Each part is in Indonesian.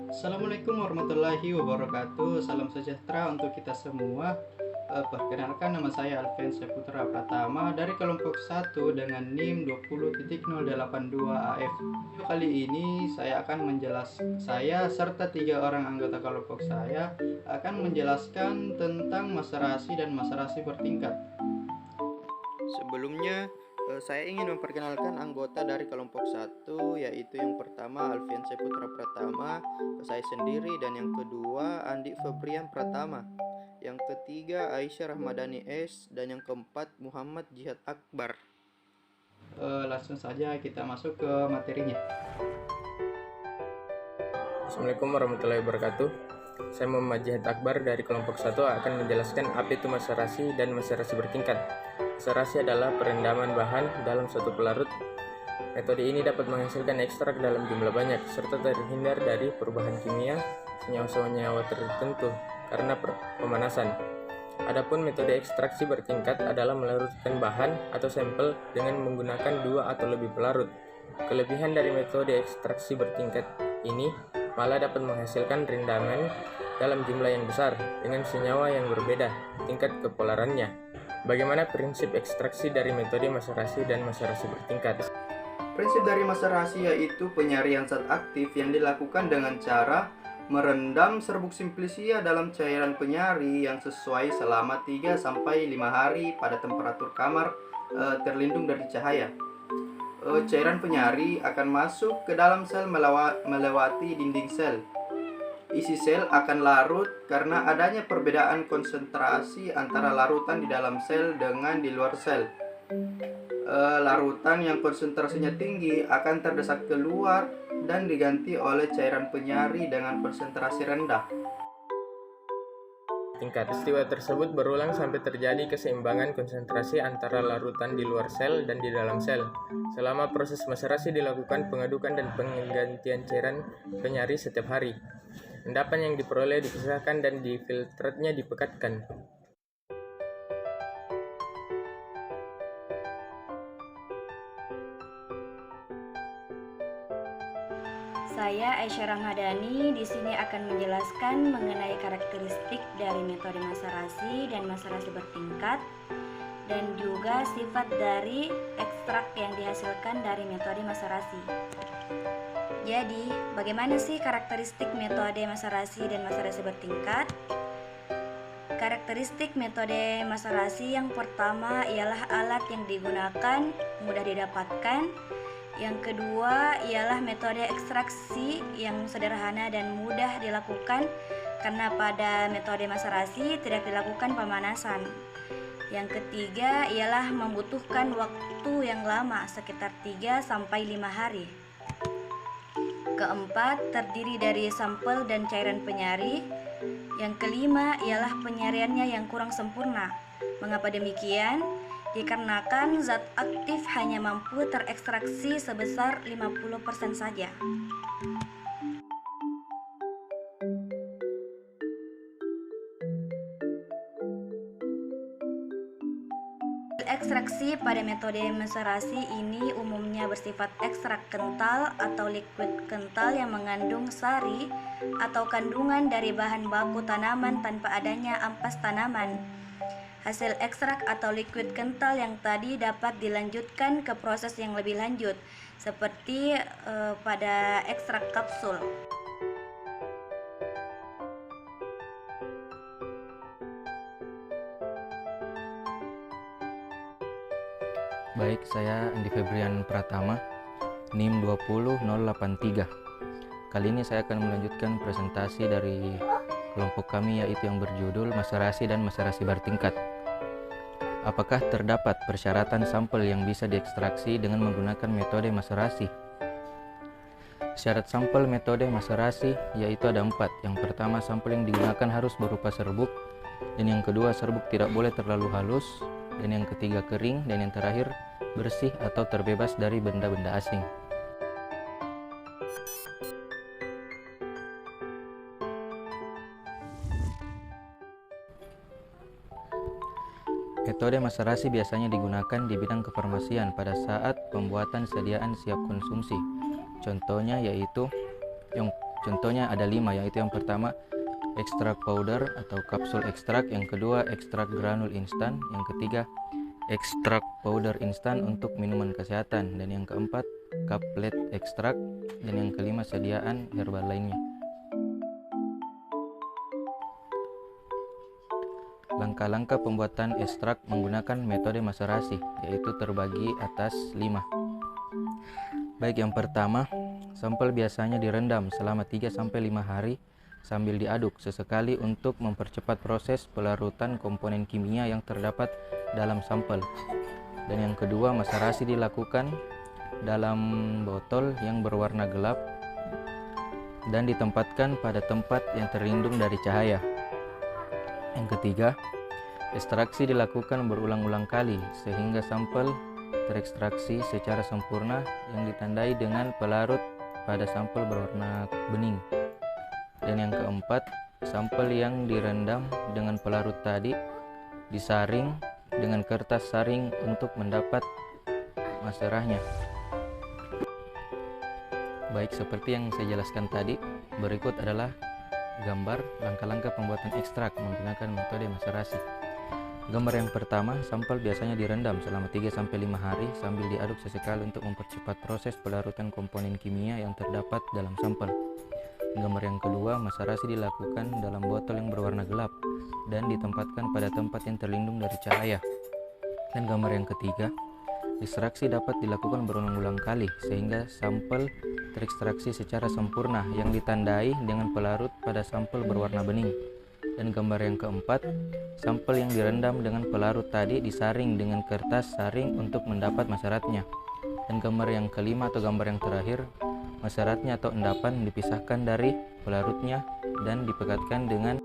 Assalamualaikum warahmatullahi wabarakatuh. Salam sejahtera untuk kita semua. Perkenalkan, nama saya Alfian Saputra Pratama dari kelompok 1 dengan NIM 20.082AF. Kali ini saya serta 3 orang anggota kelompok saya akan menjelaskan tentang maserasi dan maserasi bertingkat. Sebelumnya, saya ingin memperkenalkan anggota dari kelompok 1, yaitu yang pertama Alfian Saputra Pratama, saya sendiri, dan yang kedua Andi Febrian Pratama, yang ketiga Aisyah Rahmadani S, dan yang keempat Muhammad Jihad Akbar. Langsung saja kita masuk ke materinya. Assalamualaikum warahmatullahi wabarakatuh. Saya Muhammad Jihad Akbar dari kelompok 1 akan menjelaskan apa itu maserasi dan maserasi bertingkat. Maserasi adalah perendaman bahan dalam suatu pelarut. Metode ini dapat menghasilkan ekstrak dalam jumlah banyak serta terhindar dari perubahan kimia senyawa-senyawa tertentu karena pemanasan. Adapun metode ekstraksi bertingkat adalah melarutkan bahan atau sampel dengan menggunakan 2 atau lebih pelarut. Kelebihan dari metode ekstraksi bertingkat ini malah dapat menghasilkan rendaman dalam jumlah yang besar dengan senyawa yang berbeda tingkat kepolarannya. Bagaimana prinsip ekstraksi dari metode maserasi dan maserasi bertingkat? Prinsip dari maserasi yaitu penyarian zat aktif yang dilakukan dengan cara merendam serbuk simplisia dalam cairan penyari yang sesuai selama 3-5 hari pada temperatur kamar terlindung dari cahaya. Cairan penyari akan masuk ke dalam sel melewati dinding sel. Isi sel akan larut karena adanya perbedaan konsentrasi antara larutan di dalam sel dengan di luar sel. Larutan yang konsentrasinya tinggi akan terdesak keluar dan diganti oleh cairan penyari dengan konsentrasi rendah. Tingkat peristiwa tersebut berulang sampai terjadi keseimbangan konsentrasi antara larutan di luar sel dan di dalam sel. Selama proses maserasi dilakukan pengadukan dan penggantian cairan penyari setiap hari. Endapan yang diperoleh dipisahkan dan di filtratnya dipekatkan. Saya Aisyah Rahmadani di sini akan menjelaskan mengenai karakteristik dari metode maserasi dan maserasi bertingkat dan juga sifat dari ekstrak yang dihasilkan dari metode maserasi. Jadi, bagaimana sih karakteristik metode maserasi dan maserasi bertingkat? Karakteristik metode maserasi yang pertama ialah alat yang digunakan mudah didapatkan. Yang kedua ialah metode ekstraksi yang sederhana dan mudah dilakukan karena pada metode maserasi tidak dilakukan pemanasan. Yang ketiga ialah membutuhkan waktu yang lama sekitar 3-5 hari. Keempat, terdiri dari sampel dan cairan penyari. Yang kelima ialah penyariannya yang kurang sempurna. Mengapa demikian? Dikarenakan zat aktif hanya mampu terekstraksi sebesar 50% saja. Ekstraksi pada metode maserasi ini umumnya bersifat ekstrak kental atau liquid kental yang mengandung sari atau kandungan dari bahan baku tanaman tanpa adanya ampas tanaman. Hasil ekstrak atau liquid kental yang tadi dapat dilanjutkan ke proses yang lebih lanjut, seperti pada ekstrak kapsul. Baik, saya Andi Febrian Pratama, NIM 20083. Kali ini saya akan melanjutkan presentasi dari kelompok kami, yaitu yang berjudul Maserasi dan Maserasi Bertingkat. Apakah terdapat persyaratan sampel yang bisa diekstraksi dengan menggunakan metode maserasi? Syarat sampel metode maserasi yaitu ada 4. Yang pertama, sampel yang digunakan harus berupa serbuk, dan yang kedua, serbuk tidak boleh terlalu halus, dan yang ketiga kering, dan yang terakhir bersih atau terbebas dari benda-benda asing. Metode maserasi biasanya digunakan di bidang kefarmasian pada saat pembuatan sediaan siap konsumsi. Contohnya yaitu yang Contohnya ada 5, yaitu yang pertama ekstrak powder atau kapsul ekstrak, yang kedua ekstrak granul instan, yang ketiga ekstrak powder instan untuk minuman kesehatan, dan yang keempat kaplet ekstrak, dan yang kelima sediaan herbal lainnya. Langkah-langkah pembuatan ekstrak menggunakan metode maserasi, yaitu terbagi atas 5. Baik, yang pertama, sampel biasanya direndam selama 3-5 hari sambil diaduk sesekali untuk mempercepat proses pelarutan komponen kimia yang terdapat dalam sampel. Dan yang kedua, maserasi dilakukan dalam botol yang berwarna gelap dan ditempatkan pada tempat yang terlindung dari cahaya. Yang ketiga, ekstraksi dilakukan berulang-ulang kali sehingga sampel terekstraksi secara sempurna yang ditandai dengan pelarut pada sampel berwarna bening. Dan yang keempat, sampel yang direndam dengan pelarut tadi disaring dengan kertas saring untuk mendapat maserahnya. Baik, seperti yang saya jelaskan tadi, berikut adalah gambar langkah-langkah pembuatan ekstrak menggunakan metode maserasi. Gambar yang pertama, sampel biasanya direndam selama 3-5 hari sambil diaduk sesekali untuk mempercepat proses pelarutan komponen kimia yang terdapat dalam sampel. Gambar yang kedua, maserasi dilakukan dalam botol yang berwarna gelap dan ditempatkan pada tempat yang terlindung dari cahaya. Dan gambar yang ketiga, ekstraksi dapat dilakukan berulang-ulang kali sehingga sampel terekstraksi secara sempurna yang ditandai dengan pelarut pada sampel berwarna bening. Dan gambar yang keempat, sampel yang direndam dengan pelarut tadi disaring dengan kertas saring untuk mendapat maseratnya. Dan gambar yang kelima atau gambar yang terakhir, maseratnya atau endapan dipisahkan dari pelarutnya dan dipekatkan dengan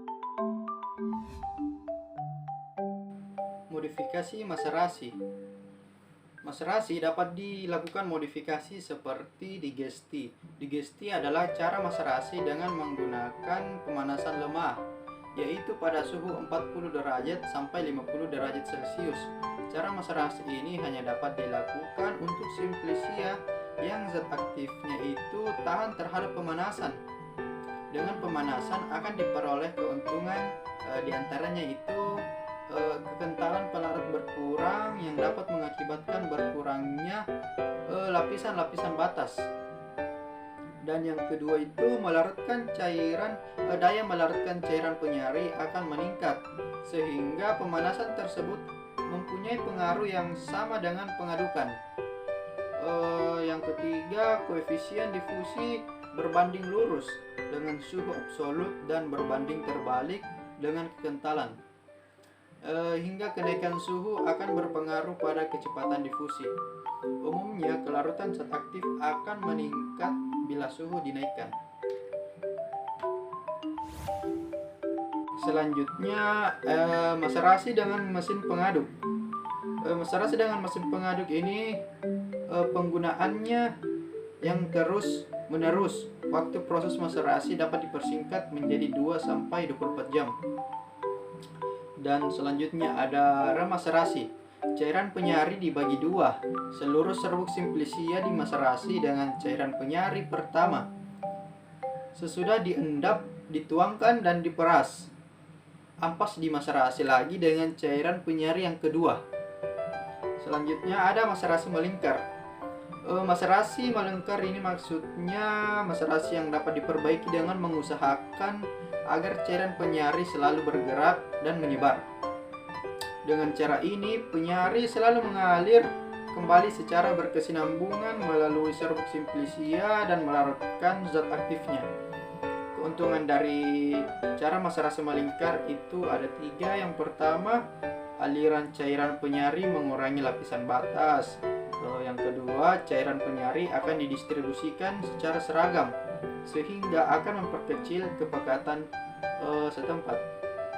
modifikasi maserasi. Maserasi dapat dilakukan modifikasi seperti digesti. Digesti adalah cara maserasi dengan menggunakan pemanasan lemah, yaitu pada suhu 40 derajat sampai 50 derajat Celcius. Cara maserasi ini hanya dapat dilakukan untuk simplicia yang zat aktifnya itu tahan terhadap pemanasan. Dengan pemanasan akan diperoleh keuntungan diantaranya itu kekentalan pelarut berkurang yang dapat mengakibatkan berkurangnya lapisan-lapisan batas. Dan yang kedua itu daya melarutkan cairan penyari akan meningkat sehingga pemanasan tersebut mempunyai pengaruh yang sama dengan pengadukan. Yang ketiga, koefisien difusi berbanding lurus dengan suhu absolut dan berbanding terbalik dengan kekentalan. Hingga kenaikan suhu akan berpengaruh pada kecepatan difusi. Umumnya kelarutan zat aktif akan meningkat bila suhu dinaikkan. Selanjutnya, maserasi dengan mesin pengaduk. Maserasi dengan mesin pengaduk ini penggunaannya yang terus menerus. Waktu proses maserasi dapat dipersingkat menjadi 2-24 jam. Dan selanjutnya ada remaserasi. Cairan penyari dibagi 2. Seluruh serbuk simplicia dimaserasi dengan cairan penyari pertama. Sesudah diendap, dituangkan dan diperas. Ampas dimaserasi lagi dengan cairan penyari yang kedua. Selanjutnya ada maserasi melingkar. Maserasi melingkar ini maksudnya maserasi yang dapat diperbaiki dengan mengusahakan agar cairan penyari selalu bergerak dan menyebar. Dengan cara ini, penyari selalu mengalir kembali secara berkesinambungan melalui serbuk simplicia dan melarutkan zat aktifnya. Keuntungan dari cara maserasi melingkar itu ada 3. Yang pertama, aliran cairan penyari mengurangi lapisan batas. Yang kedua, cairan penyari akan didistribusikan secara seragam sehingga akan memperkecil kepekatan setempat.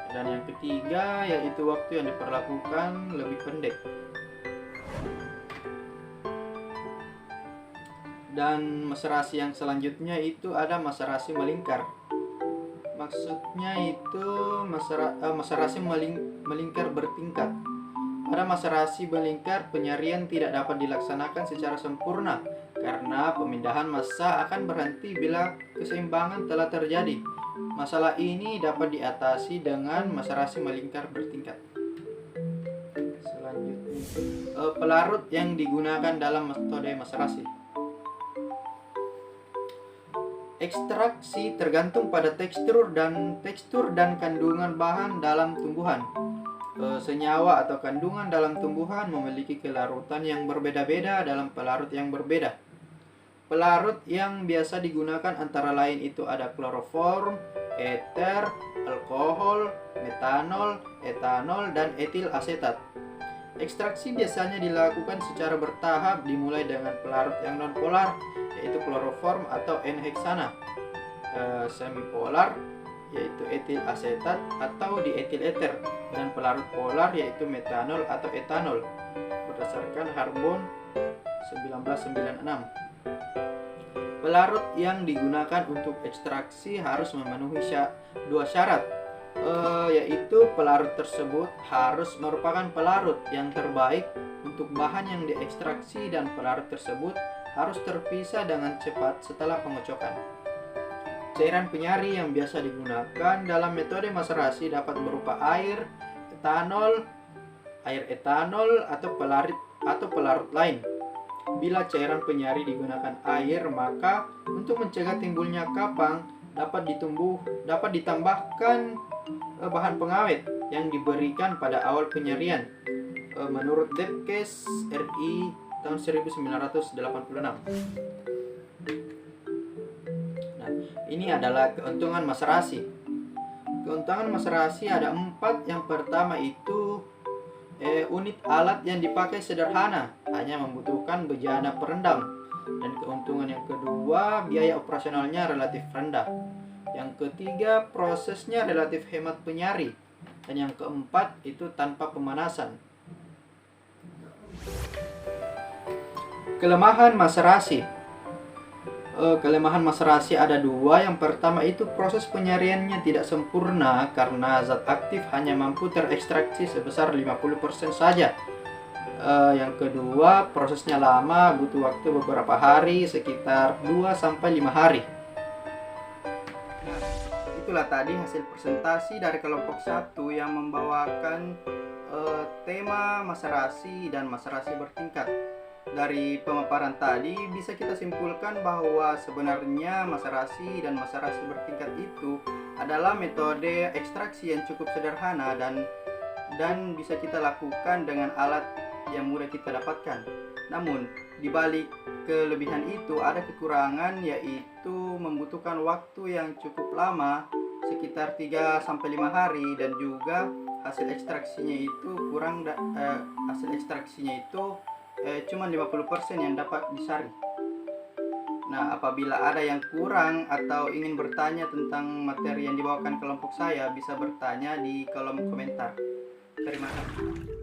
Dan yang ketiga yaitu waktu yang diperlakukan lebih pendek. Dan maserasi yang selanjutnya itu ada maserasi melingkar. Maksudnya itu maserasi melingkar bertingkat. Pada maserasi melingkar, penyarian tidak dapat dilaksanakan secara sempurna karena pemindahan massa akan berhenti bila keseimbangan telah terjadi. Masalah ini dapat diatasi dengan maserasi melingkar bertingkat. Selanjutnya, pelarut yang digunakan dalam metode maserasi. Ekstraksi tergantung pada tekstur dan kandungan bahan dalam tumbuhan. Senyawa atau kandungan dalam tumbuhan memiliki kelarutan yang berbeda-beda dalam pelarut yang berbeda. Pelarut yang biasa digunakan antara lain itu ada kloroform, eter, alkohol, metanol, etanol, dan etil asetat. Ekstraksi biasanya dilakukan secara bertahap, dimulai dengan pelarut yang nonpolar, yaitu kloroform atau N-heksana, semipolar, yaitu etil asetat atau dietil eter, dan pelarut polar yaitu metanol atau etanol berdasarkan Harbon 1996. Pelarut yang digunakan untuk ekstraksi harus memenuhi dua syarat, yaitu pelarut tersebut harus merupakan pelarut yang terbaik untuk bahan yang diekstraksi dan pelarut tersebut harus terpisah dengan cepat setelah pengocokan. Cairan penyari yang biasa digunakan dalam metode maserasi dapat berupa air etanol atau pelarut lain. Bila cairan penyari digunakan air, maka untuk mencegah timbulnya kapang dapat ditambahkan bahan pengawet yang diberikan pada awal penyarian. Menurut Debkes RI tahun 1986. Ini adalah keuntungan maserasi. Keuntungan maserasi ada 4. Yang pertama itu unit alat yang dipakai sederhana, hanya membutuhkan bejana perendam. Dan keuntungan yang kedua, biaya operasionalnya relatif rendah. Yang ketiga, prosesnya relatif hemat penyari. Dan yang keempat itu tanpa pemanasan. Kelemahan maserasi. Kelemahan maserasi ada 2. Yang pertama itu proses penyariannya tidak sempurna karena zat aktif hanya mampu terekstraksi sebesar 50% saja. Yang kedua, prosesnya lama, butuh waktu beberapa hari, sekitar 2-5 hari. Nah, itulah tadi hasil presentasi dari kelompok 1 yang membawakan tema maserasi dan maserasi bertingkat. Dari pemaparan tadi bisa kita simpulkan bahwa sebenarnya maserasi dan maserasi bertingkat itu adalah metode ekstraksi yang cukup sederhana dan bisa kita lakukan dengan alat yang mudah kita dapatkan. Namun di balik kelebihan itu ada kekurangan, yaitu membutuhkan waktu yang cukup lama, sekitar 3-5 hari, dan juga hasil ekstraksinya itu cuma 50% yang dapat disaring. Nah, apabila ada yang kurang atau ingin bertanya tentang materi yang dibawakan kelompok saya, bisa bertanya di kolom komentar. Terima kasih.